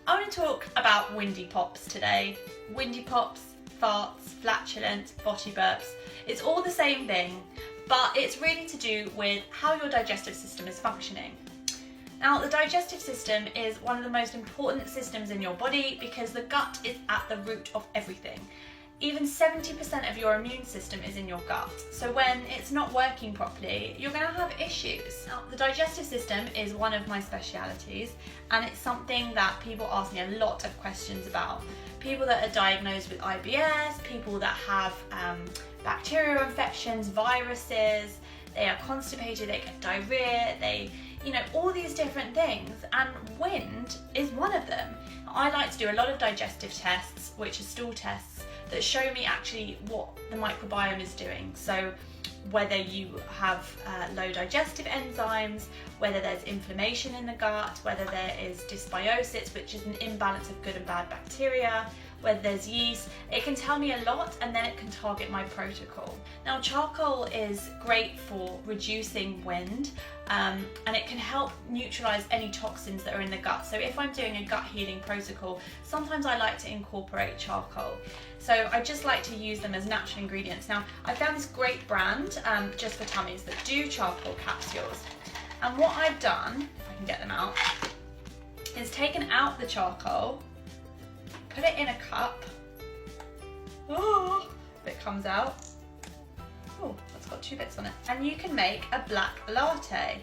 I want to talk about windy pops today. Windy pops, farts, flatulence, body burps. It's all the same thing, but it's really to do with how your digestive system is functioning. Now, the digestive system is one of the most important systems in your body because the gut is at the root of everything. Even 70% of your immune system is in your gut. So when it's not working properly, you're going to have issues. Now, the digestive system is one of my specialities, and it's something that people ask me a lot of questions about. People that are diagnosed with IBS, people that have bacterial infections, viruses, they are constipated, they get diarrhea, all these different things, and wind is one of them. I like to do a lot of digestive tests, which are stool tests, that show me actually what the microbiome is doing. So whether you have low digestive enzymes, whether there's inflammation in the gut, whether there is dysbiosis, which is an imbalance of good and bad bacteria, whether there's yeast. It can tell me a lot, and then it can target my protocol. Now, charcoal is great for reducing wind, and it can help neutralize any toxins that are in the gut. So if I'm doing a gut healing protocol, sometimes I like to incorporate charcoal. So I just like to use them as natural ingredients. Now, I found this great brand just for tummies that do charcoal capsules. And what I've done, if I can get them out, is taken out the charcoal, put it in a cup. Oh, it comes out. Oh, that's got 2 bits on it. And you can make a black latte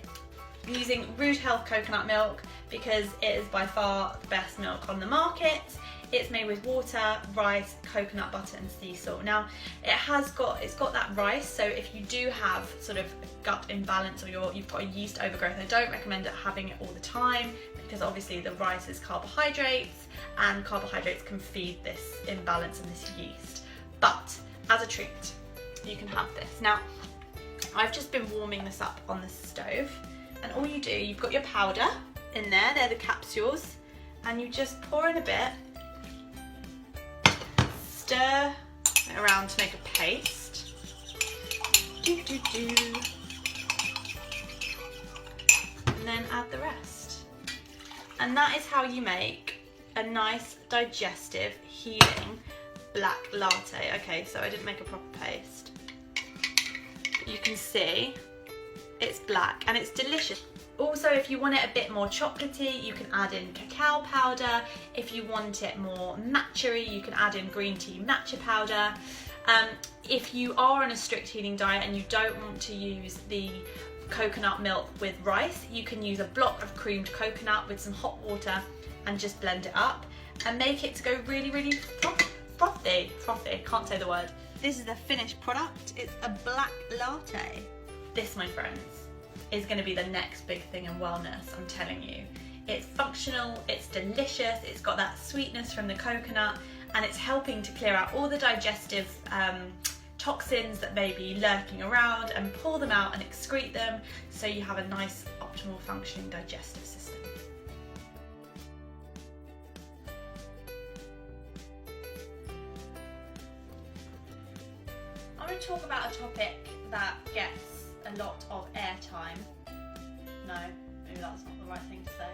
using Root Health coconut milk because it is by far the best milk on the market. It's made with water, rice, coconut butter and sea salt. Now, it's got that rice, so if you do have sort of gut imbalance or you've got a yeast overgrowth, I don't recommend having it all the time because obviously the rice is carbohydrates and carbohydrates can feed this imbalance and this yeast. But as a treat, you can have this. Now, I've just been warming this up on the stove, and all you do, you've got your powder in there, they're the capsules, and you just pour in a bit, stir it around to make a paste. And then add the rest. And that is how you make a nice digestive healing black latte. Okay, so I didn't make a proper paste. But you can see it's black and it's delicious. Also, if you want it a bit more chocolatey, you can add in cacao powder. If you want it more matcha-y, you can add in green tea matcha powder. If you are on a strict healing diet and you don't want to use the coconut milk with rice, you can use a block of creamed coconut with some hot water and just blend it up and make it to go really, really frothy, can't say the word. This is the finished product. It's a black latte. This, my friends, is going to be the next big thing in wellness, I'm telling you. It's functional, it's delicious, it's got that sweetness from the coconut, and it's helping to clear out all the digestive toxins that may be lurking around and pull them out and excrete them so you have a nice, optimal functioning digestive system. I'm going to talk about a topic that gets a lot of airtime. No, maybe that's not the right thing to say.